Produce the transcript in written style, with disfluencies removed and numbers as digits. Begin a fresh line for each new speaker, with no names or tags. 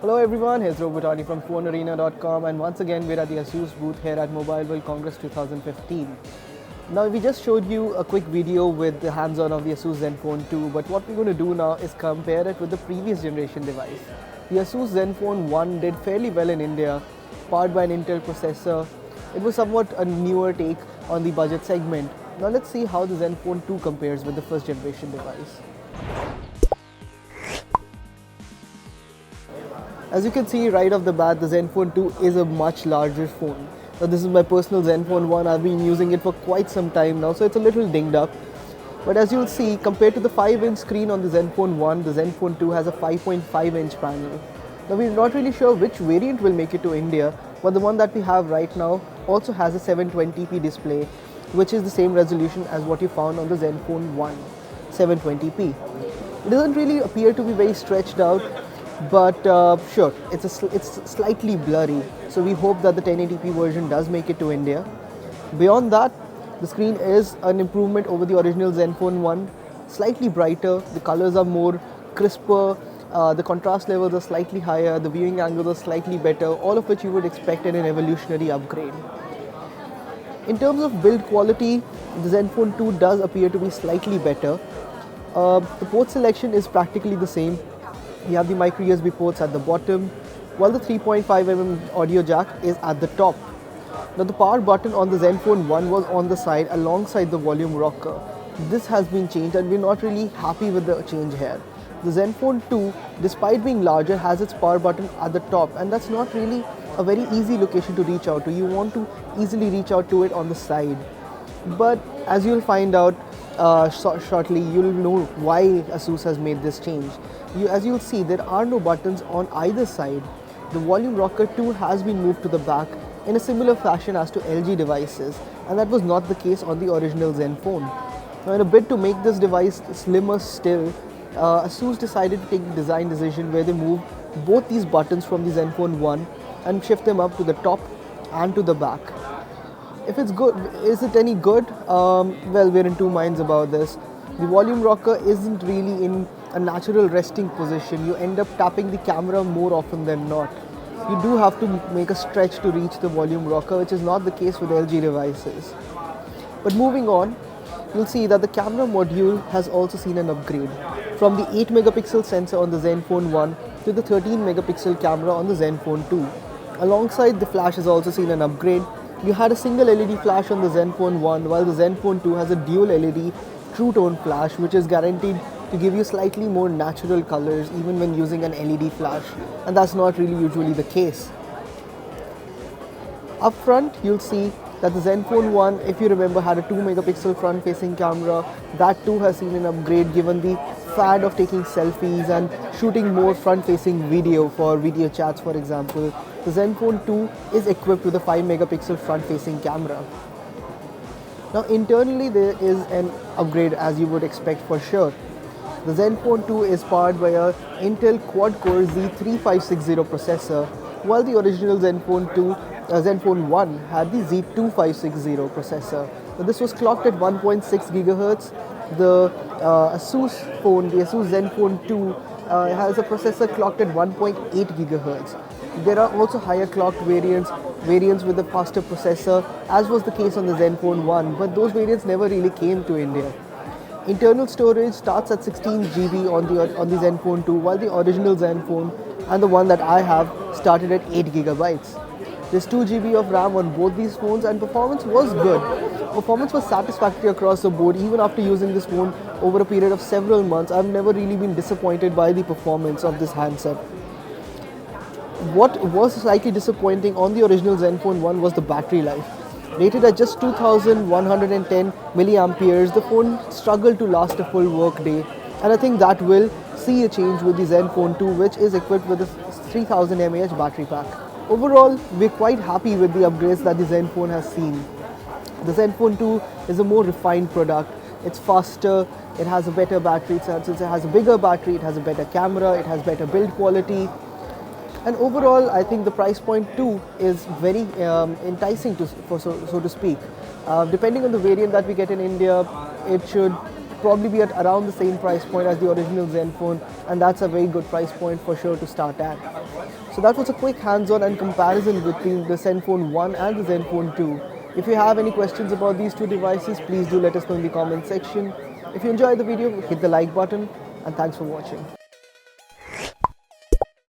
Hello everyone, here's Robotani from PhoneArena.com, and once again we're at the Asus booth here at Mobile World Congress 2015. Now we just showed you a quick video with the hands-on of the Asus ZenFone 2, but what we're going to do now is compare it with the previous generation device. The Asus ZenFone 1 did fairly well in India, powered by an Intel processor. It was somewhat a newer take on the budget segment. Now let's see how the ZenFone 2 compares with the first generation device. As you can see right off the bat, the ZenFone 2 is a much larger phone. Now this is my personal ZenFone 1, I've been using it for quite some time now, so it's a little dinged up. But as you'll see, compared to the 5-inch screen on the ZenFone 1, the ZenFone 2 has a 5.5-inch panel. Now we're not really sure which variant will make it to India, but the one that we have right now also has a 720p display, which is the same resolution as what you found on the ZenFone 1, 720p. It doesn't really appear to be very stretched out, but sure, it's slightly blurry, so we hope that the 1080p version does make it to India. Beyond that, the screen is an improvement over the original ZenFone 1, slightly brighter, the colors are more crisper, the contrast levels are slightly higher, the viewing angles are slightly better, all of which you would expect in an evolutionary upgrade. In terms of build quality, the ZenFone 2 does appear to be slightly better. The port selection is practically the same. You have the micro USB ports at the bottom, while the 3.5mm audio jack is at the top. Now the power button on the ZenFone 1 was on the side alongside the volume rocker. This has been changed and we're not really happy with the change here. The ZenFone 2, despite being larger, has its power button at the top, and that's not really a very easy location to reach out to. You want to easily reach out to it on the side. But as you'll find out shortly, you'll know why Asus has made this change. As you'll see, there are no buttons on either side. The volume rocker too has been moved to the back in a similar fashion as to LG devices, and that was not the case on the original ZenFone. Now in a bid to make this device slimmer still, Asus decided to take the design decision where they moved both these buttons from the ZenFone 1 and shift them up to the top and to the back. If it's good, is it any good? Well, we're in two minds about this. The volume rocker isn't really in a natural resting position. You end up tapping the camera more often than not. You do have to make a stretch to reach the volume rocker, which is not the case with LG devices. But moving on, you'll see that the camera module has also seen an upgrade from the 8 megapixel sensor on the ZenFone 1 to the 13 megapixel camera on the ZenFone 2. Alongside, the flash has also seen an upgrade. You had a single LED flash on the ZenFone 1, while the ZenFone 2 has a dual LED True Tone flash, which is guaranteed to give you slightly more natural colors even when using an LED flash, and that's not really usually the case. Up front, you'll see that the ZenFone 1, if you remember, had a 2 megapixel front facing camera. That too has seen an upgrade given the fad of taking selfies and shooting more front facing video for video chats, for example. The ZenFone 2 is equipped with a 5 megapixel front facing camera. Now internally there is an upgrade, as you would expect for sure. The ZenFone 2 is powered by a Intel quad-core Z3560 processor, while the original ZenFone 1 had the Z2560 processor. Now this was clocked at 1.6 GHz. The Asus ZenFone 2 has a processor clocked at 1.8 GHz. There are also higher clocked variants with a faster processor, as was the case on the ZenFone 1, but those variants never really came to India. Internal storage starts at 16 GB on the ZenFone 2, while the original ZenFone and the one that I have started at 8 GB. There's 2 GB of RAM on both these phones, and performance was good. Performance was satisfactory across the board. Even after using this phone over a period of several months, I've never really been disappointed by the performance of this handset. What was slightly disappointing on the original ZenFone 1 was the battery life. Rated at just 2110 milliamperes, the phone struggled to last a full work day, and I think that will see a change with the ZenFone 2, which is equipped with a 3000 mAh battery pack. Overall, we're quite happy with the upgrades that the ZenFone has seen. The ZenFone 2 is a more refined product. It's faster, it has a better battery, since it has a bigger battery, it has a better camera, it has better build quality. And overall, I think the price point too is very enticing, so to speak. Depending on the variant that we get in India, it should probably be at around the same price point as the original ZenFone, and that's a very good price point for sure to start at. So that was a quick hands-on and comparison between the ZenFone 1 and the ZenFone 2. If you have any questions about these two devices, please do let us know in the comment section. If you enjoyed the video, hit the like button, and thanks for watching.